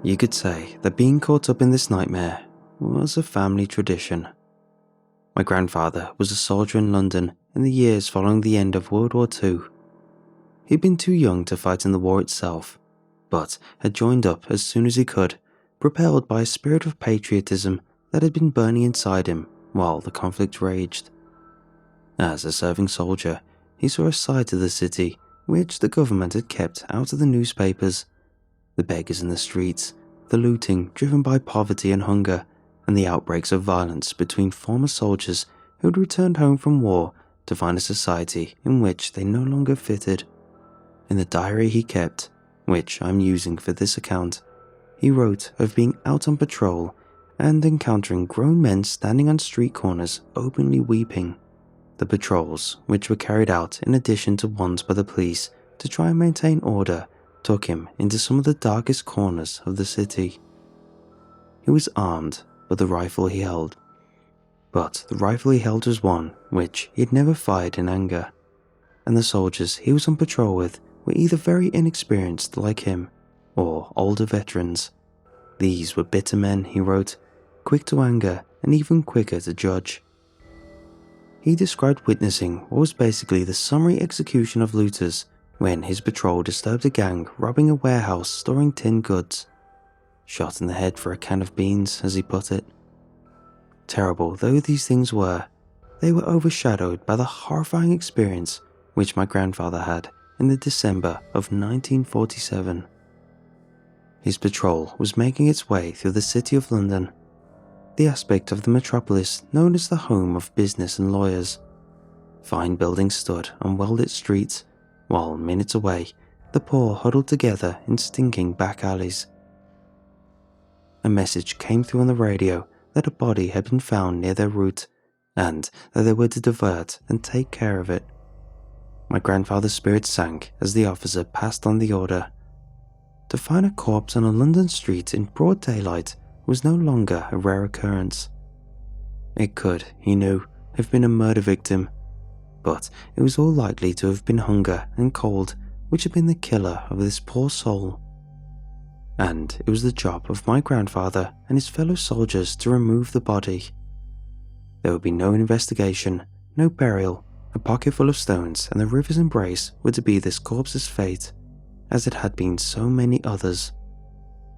You could say that being caught up in this nightmare was a family tradition. My grandfather was a soldier in London in the years following the end of World War II. He'd been too young to fight in the war itself, but had joined up as soon as he could, propelled by a spirit of patriotism that had been burning inside him while the conflict raged. As a serving soldier, he saw a side to the city which the government had kept out of the newspapers: the beggars in the streets, the looting driven by poverty and hunger, and the outbreaks of violence between former soldiers who had returned home from war to find a society in which they no longer fitted. In the diary he kept, which I'm using for this account, he wrote of being out on patrol and encountering grown men standing on street corners openly weeping. The patrols, which were carried out in addition to ones by the police to try and maintain order, took him into some of the darkest corners of the city. He was armed with the rifle he held, but the rifle he held was one which he had never fired in anger, and the soldiers he was on patrol with were either very inexperienced like him or older veterans. These were bitter men, he wrote, quick to anger and even quicker to judge. He described witnessing what was basically the summary execution of looters when his patrol disturbed a gang robbing a warehouse storing tin goods. Shot in the head for a can of beans, as he put it. Terrible though these things were, they were overshadowed by the horrifying experience which my grandfather had in the December of 1947. His patrol was making its way through the city of London, the aspect of the metropolis known as the home of business and lawyers. Fine buildings stood on well-lit streets, while minutes away, the poor huddled together in stinking back alleys. A message came through on the radio that a body had been found near their route, and that they were to divert and take care of it. My grandfather's spirit sank as the officer passed on the order. To find a corpse on a London street in broad daylight was no longer a rare occurrence. It could, he knew, have been a murder victim, but it was all likely to have been hunger and cold which had been the killer of this poor soul. And it was the job of my grandfather and his fellow soldiers to remove the body. There would be no investigation, no burial. A pocket full of stones and the river's embrace were to be this corpse's fate, as it had been so many others.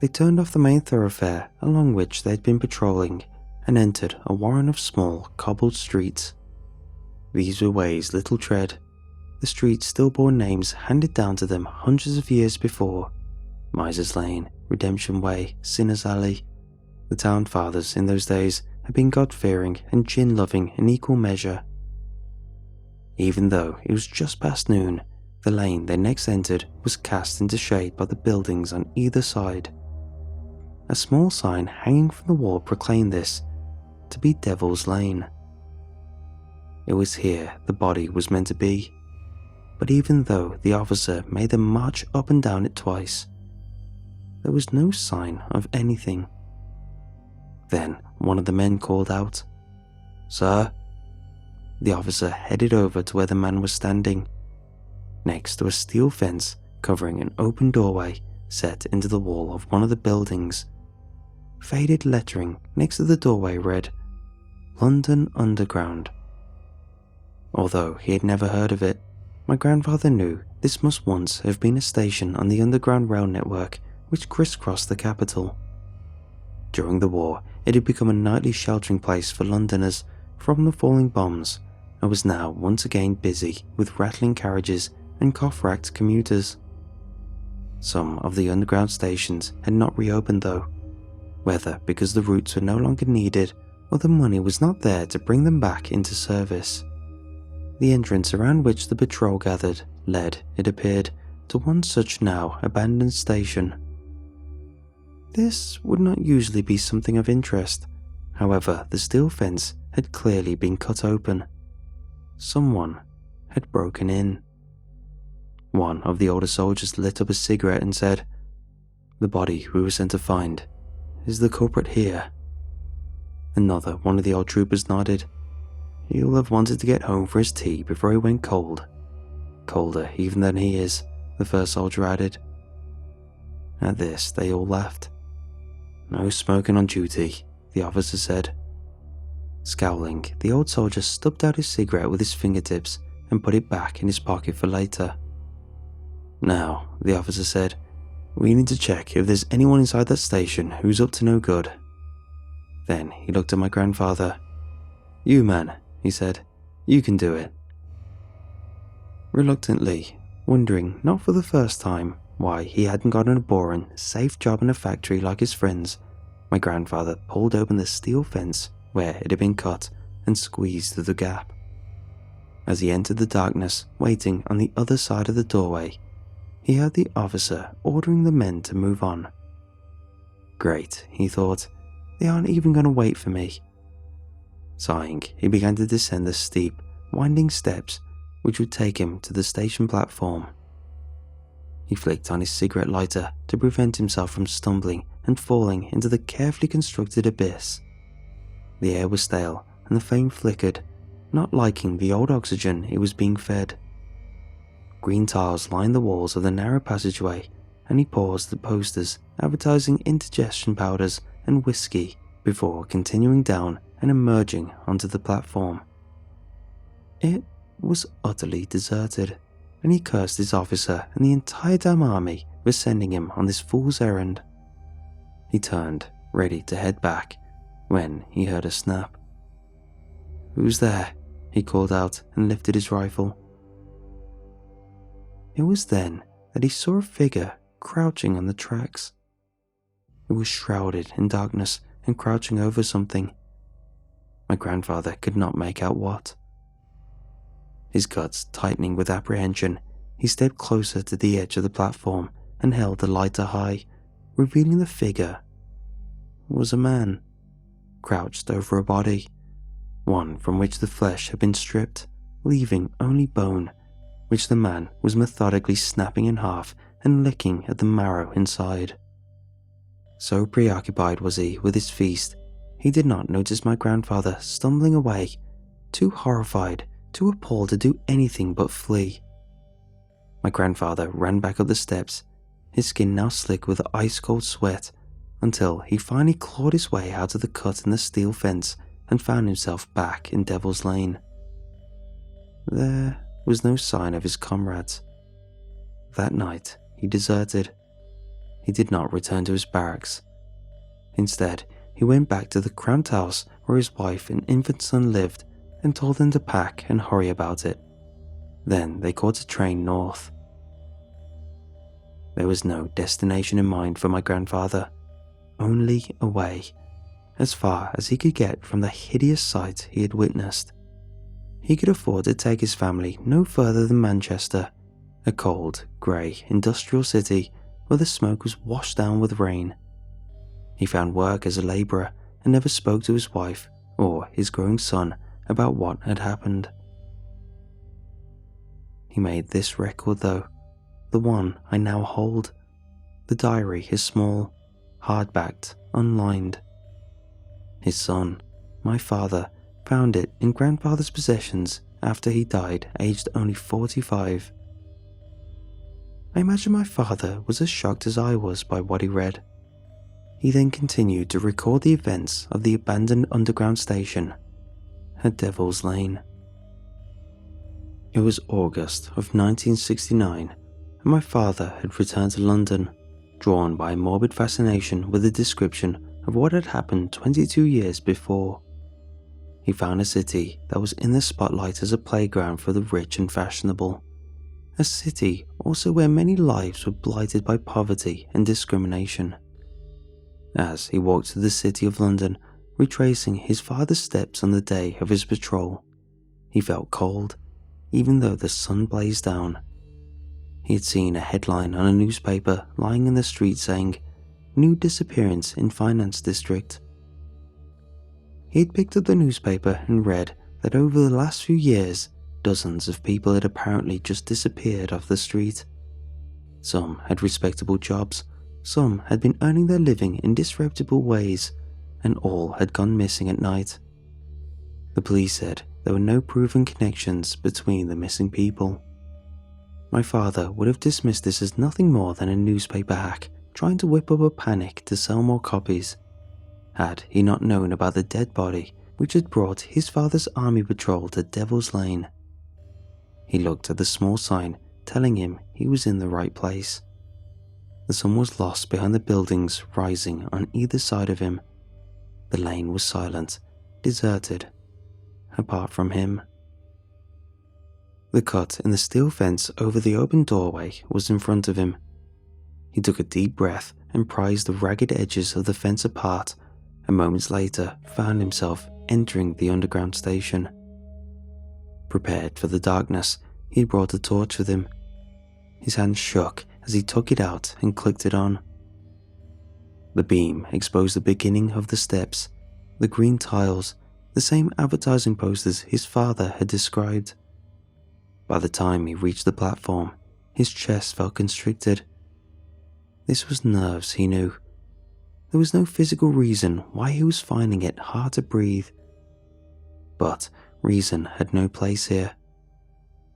They turned off the main thoroughfare along which they had been patrolling and entered a warren of small, cobbled streets. These were ways little tread. The streets still bore names handed down to them hundreds of years before: Miser's Lane, Redemption Way, Sinner's Alley. The town fathers in those days had been God-fearing and gin-loving in equal measure. Even though it was just past noon, the lane they next entered was cast into shade by the buildings on either side. A small sign hanging from the wall proclaimed this to be Devil's Lane. It was here the body was meant to be, but even though the officer made them march up and down it twice, there was no sign of anything. Then one of the men called out, "Sir?" The officer headed over to where the man was standing, next to a steel fence covering an open doorway set into the wall of one of the buildings. Faded lettering next to the doorway read, "London Underground." Although he had never heard of it, my grandfather knew this must once have been a station on the Underground Rail network which crisscrossed the capital. During the war, it had become a nightly sheltering place for Londoners from the falling bombs, and was now once again busy with rattling carriages and cough-racked commuters. Some of the underground stations had not reopened though, whether because the routes were no longer needed or the money was not there to bring them back into service. The entrance around which the patrol gathered led, it appeared, to one such now abandoned station. This would not usually be something of interest. However, the steel fence had clearly been cut open. Someone had broken in. One of the older soldiers lit up a cigarette and said, "The body we were sent to find. Is the culprit here?" Another one of the old troopers nodded. "He'll have wanted to get home for his tea before he went cold. Colder even than he is," the first soldier added. At this they all laughed, "No smoking on duty," the officer said. Scowling, the old soldier stubbed out his cigarette with his fingertips and put it back in his pocket for later. "Now," the officer said, "we need to check if there's anyone inside that station who's up to no good." Then he looked at my grandfather. "You man," he said, "you can do it." Reluctantly, wondering not for the first time why he hadn't gotten a boring, safe job in a factory like his friends, my grandfather pulled open the steel fence where it had been cut and squeezed through the gap. As he entered the darkness, waiting on the other side of the doorway, he heard the officer ordering the men to move on. Great, he thought, they aren't even going to wait for me. Sighing, he began to descend the steep, winding steps which would take him to the station platform. He flicked on his cigarette lighter to prevent himself from stumbling and falling into the carefully constructed abyss. The air was stale and the flame flickered, not liking the old oxygen it was being fed. Green tiles lined the walls of the narrow passageway, and he paused at posters advertising indigestion powders and whiskey before continuing down and emerging onto the platform. It was utterly deserted, and he cursed his officer and the entire damn army for sending him on this fool's errand. He turned, ready to head back, when he heard a snap. "Who's there?" he called out and lifted his rifle. It was then that he saw a figure crouching on the tracks. It was shrouded in darkness and crouching over something. My grandfather could not make out what. His guts tightening with apprehension, he stepped closer to the edge of the platform and held the lighter high, revealing the figure was a man, crouched over a body, one from which the flesh had been stripped, leaving only bone, which the man was methodically snapping in half and licking at the marrow inside. So preoccupied was he with his feast, he did not notice my grandfather stumbling away, too horrified, too appalled to do anything but flee. My grandfather ran back up the steps, his skin now slick with ice-cold sweat, until he finally clawed his way out of the cut in the steel fence and found himself back in Devil's Lane. There was no sign of his comrades. That night, he deserted. He did not return to his barracks. Instead, he went back to the cramped house where his wife and infant son lived and told them to pack and hurry about it. Then they caught a train north. There was no destination in mind for my grandfather, only away, as far as he could get from the hideous sight he had witnessed. He could afford to take his family no further than Manchester, a cold, grey industrial city where the smoke was washed down with rain. He found work as a labourer and never spoke to his wife or his growing son about what had happened. He made this record though, the one I now hold. The diary is small, hard-backed, unlined. His son, my father, found it in grandfather's possessions after he died aged only 45. I imagine my father was as shocked as I was by what he read. He then continued to record the events of the abandoned underground station at Devil's Lane. It was August of 1969, and my father had returned to London, drawn by a morbid fascination with the description of what had happened 22 years before. He found a city that was in the spotlight as a playground for the rich and fashionable. A city also where many lives were blighted by poverty and discrimination. As he walked through the city of London, retracing his father's steps on the day of his patrol, he felt cold, even though the sun blazed down. He had seen a headline on a newspaper lying in the street saying, "New disappearance in finance district." He had picked up the newspaper and read that over the last few years, dozens of people had apparently just disappeared off the street. Some had respectable jobs, some had been earning their living in disreputable ways, and all had gone missing at night. The police said there were no proven connections between the missing people. My father would have dismissed this as nothing more than a newspaper hack trying to whip up a panic to sell more copies. Had he not known about the dead body which had brought his father's army patrol to Devil's Lane? He looked at the small sign telling him he was in the right place. The sun was lost behind the buildings rising on either side of him. The lane was silent, deserted, apart from him. The cut in the steel fence over the open doorway was in front of him. He took a deep breath and prized the ragged edges of the fence apart, and moments later found himself entering the underground station. Prepared for the darkness, he brought a torch with him. His hand shook as he took it out and clicked it on. The beam exposed the beginning of the steps, the green tiles, the same advertising posters his father had described. By the time he reached the platform, his chest felt constricted. This was nerves, he knew. There was no physical reason why he was finding it hard to breathe. But reason had no place here.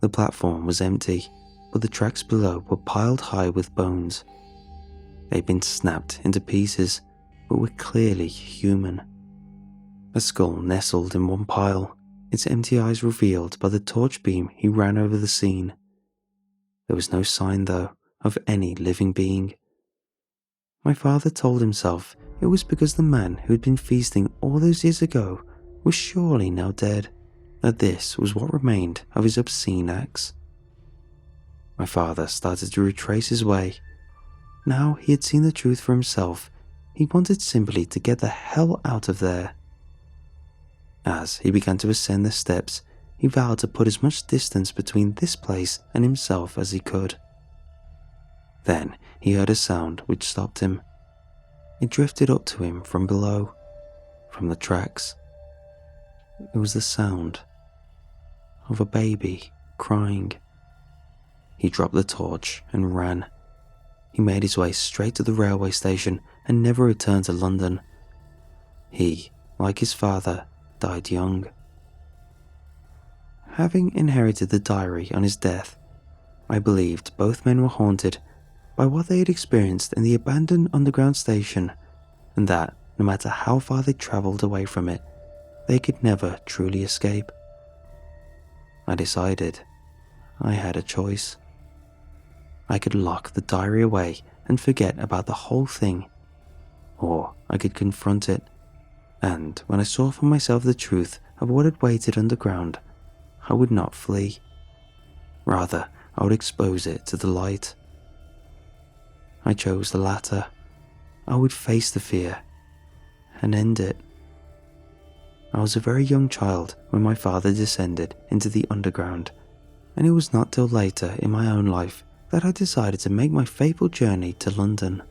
The platform was empty, but the tracks below were piled high with bones. They'd been snapped into pieces, but were clearly human. A skull nestled in one pile, its empty eyes revealed by the torch beam he ran over the scene. There was no sign, though, of any living being. My father told himself it was because the man who had been feasting all those years ago was surely now dead, that this was what remained of his obscene acts. My father started to retrace his way. Now he had seen the truth for himself, he wanted simply to get the hell out of there. As he began to ascend the steps, he vowed to put as much distance between this place and himself as he could. Then he heard a sound which stopped him. It drifted up to him from below, from the tracks. It was the sound of a baby crying. He dropped the torch and ran. He made his way straight to the railway station and never returned to London. He, like his father, died young. Having inherited the diary on his death, I believed both men were haunted by what they had experienced in the abandoned underground station, and that, no matter how far they travelled away from it, they could never truly escape. I decided I had a choice. I could lock the diary away and forget about the whole thing, or I could confront it, and when I saw for myself the truth of what had waited underground, I would not flee. Rather, I would expose it to the light. I chose the latter. I would face the fear and end it. I was a very young child when my father descended into the underground, and it was not till later in my own life that I decided to make my fateful journey to London.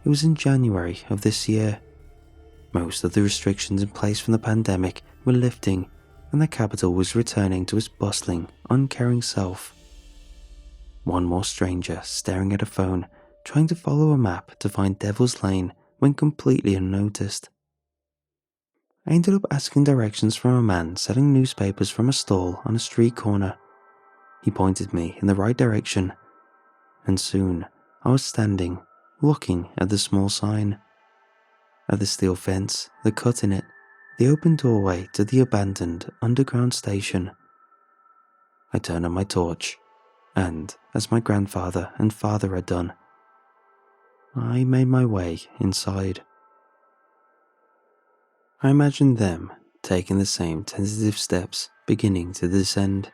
It was in January of this year. Most of the restrictions in place from the pandemic were lifting, and the capital was returning to its bustling, uncaring self. One more stranger staring at a phone, trying to follow a map to find Devil's Lane went completely unnoticed. I ended up asking directions from a man selling newspapers from a stall on a street corner. He pointed me in the right direction, and soon I was standing, looking at the small sign. At the steel fence, the cut in it, the open doorway to the abandoned underground station. I turned on my torch, and, as my grandfather and father had done, I made my way inside. I imagined them taking the same tentative steps, beginning to descend.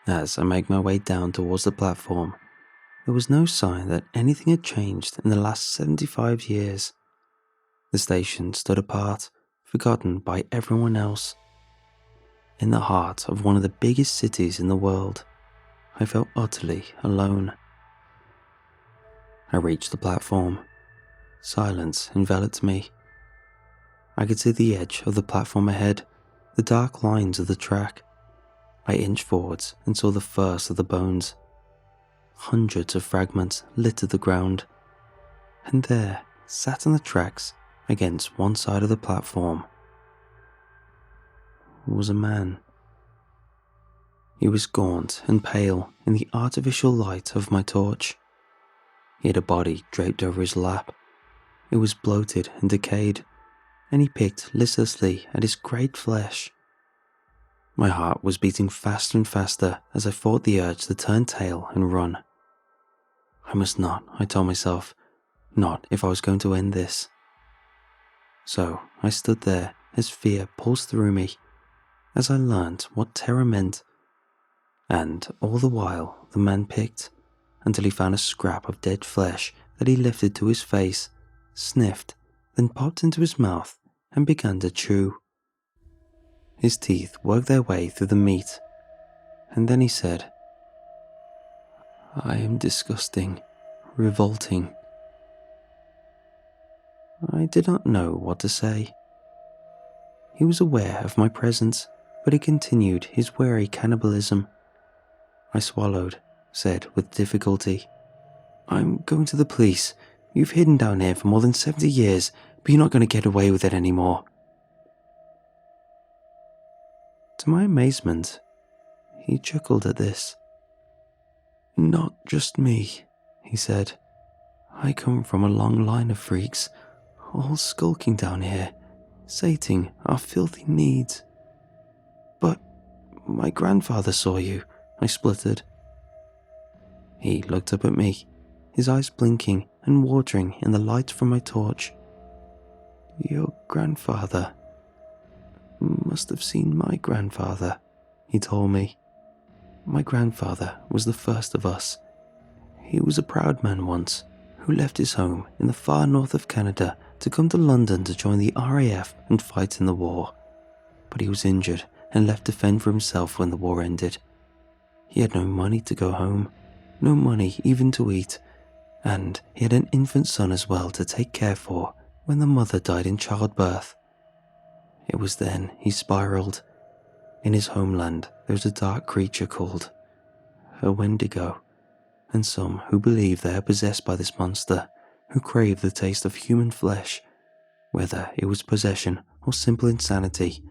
As I made my way down towards the platform, there was no sign that anything had changed in the last 75 years. The station stood apart, forgotten by everyone else. In the heart of one of the biggest cities in the world, I felt utterly alone. I reached the platform. Silence enveloped me. I could see the edge of the platform ahead, the dark lines of the track. I inched forwards and saw the first of the bones. Hundreds of fragments littered the ground, and there, sat on the tracks against one side of the platform, was a man. He was gaunt and pale in the artificial light of my torch. He had a body draped over his lap. It was bloated and decayed, and he picked listlessly at his great flesh. My heart was beating faster and faster as I fought the urge to turn tail and run. I must not, I told myself, not if I was going to end this. So I stood there as fear pulsed through me, as I learned what terror meant. And all the while the man picked, until he found a scrap of dead flesh that he lifted to his face, sniffed, then popped into his mouth and began to chew. His teeth worked their way through the meat, and then he said, "I am disgusting, revolting." I did not know what to say. He was aware of my presence, but he continued his wary cannibalism. I swallowed, said with difficulty, "I'm going to the police. You've hidden down here for more than 70 years, but you're not going to get away with it anymore." To my amazement, he chuckled at this. "Not just me," he said. "I come from a long line of freaks, all skulking down here, sating our filthy needs." "But my grandfather saw you," I spluttered. He looked up at me, his eyes blinking and watering in the light from my torch. "Your grandfather must have seen my grandfather," he told me. "My grandfather was the first of us. He was a proud man once, who left his home in the far north of Canada to come to London to join the RAF and fight in the war. But he was injured and left to fend for himself when the war ended. He had no money to go home, no money even to eat, and he had an infant son as well to take care for when the mother died in childbirth. It was then he spiraled. In his homeland there was a dark creature called a Wendigo, and some who believe they are possessed by this monster, who crave the taste of human flesh. Whether it was possession or simple insanity,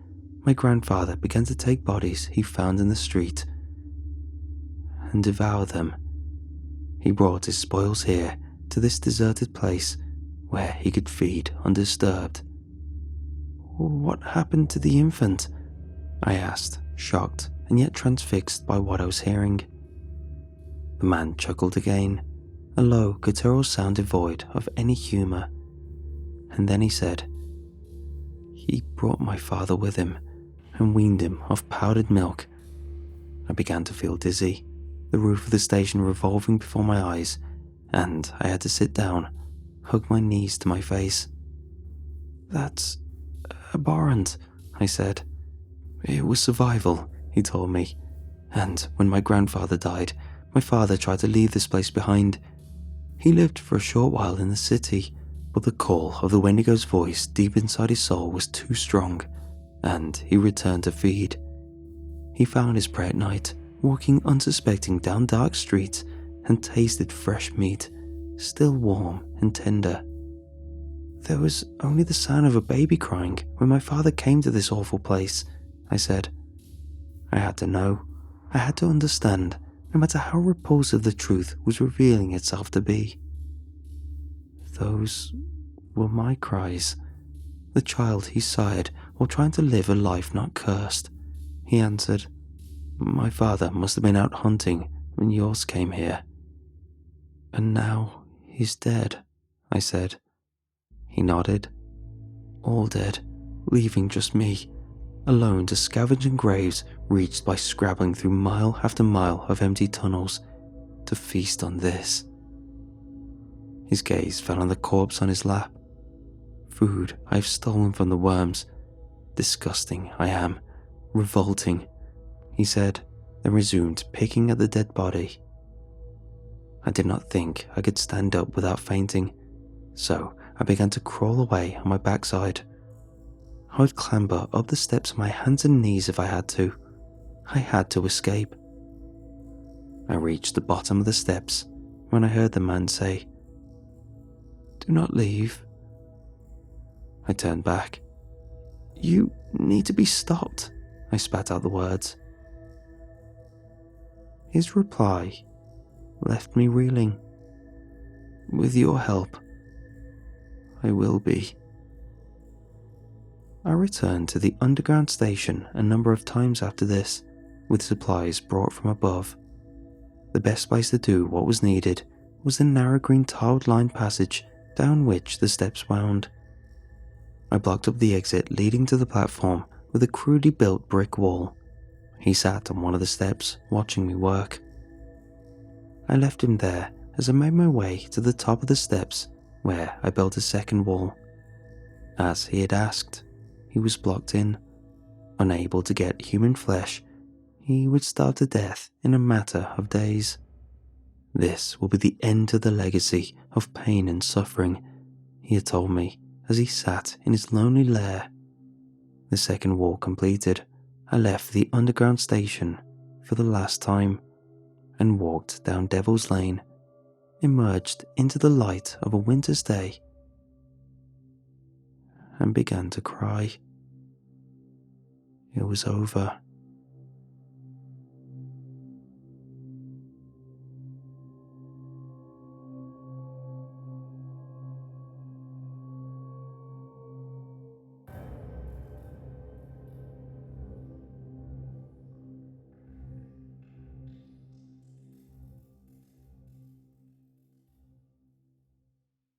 my grandfather began to take bodies he found in the street and devour them. He brought his spoils here, to this deserted place, where he could feed undisturbed." "What happened to the infant?" I asked, shocked and yet transfixed by what I was hearing. The man chuckled again, a low, guttural sound devoid of any humour. And then he said, "He brought my father with him and weaned him off powdered milk." I began to feel dizzy, the roof of the station revolving before my eyes, and I had to sit down, hug my knees to my face. "That's abhorrent," I said. "It was survival," he told me, "and when my grandfather died, my father tried to leave this place behind. He lived for a short while in the city, but the call of the Wendigo's voice deep inside his soul was too strong, and he returned to feed. He found his prey at night, walking unsuspecting down dark streets, and tasted fresh meat, still warm and tender. There was only the sound of a baby crying when my father came to this awful place," I said. I had to know. I had to understand, no matter how repulsive the truth was revealing itself to be. "Those were my cries. The child he sired while trying to live a life not cursed," he answered. "My father must have been out hunting when yours came here." "And now he's dead," I said. He nodded. "All dead, leaving just me, alone to scavenge in graves reached by scrabbling through mile after mile of empty tunnels to feast on this." His gaze fell on the corpse on his lap. "Food I have stolen from the worms. Disgusting I am, revolting," he said, then resumed picking at the dead body. I did not think I could stand up without fainting, so I began to crawl away on my backside. I would clamber up the steps on my hands and knees if I had to. I had to escape. I reached the bottom of the steps when I heard the man say, "Do not leave." I turned back. "You need to be stopped," I spat out the words. His reply left me reeling. With your help, I will be. I returned to the underground station a number of times after this, with supplies brought from above. The best place to do what was needed was the narrow green tiled-lined passage down which the steps wound. I blocked up the exit leading to the platform with a crudely built brick wall. He sat on one of the steps, watching me work. I left him there as I made my way to the top of the steps, where I built a second wall. As he had asked, he was blocked in. Unable to get human flesh, he would starve to death in a matter of days. This will be the end of the legacy of pain and suffering, he had told me as he sat in his lonely lair. The second wall completed, I left the underground station for the last time and walked down Devil's Lane, emerged into the light of a winter's day, and began to cry. It was over.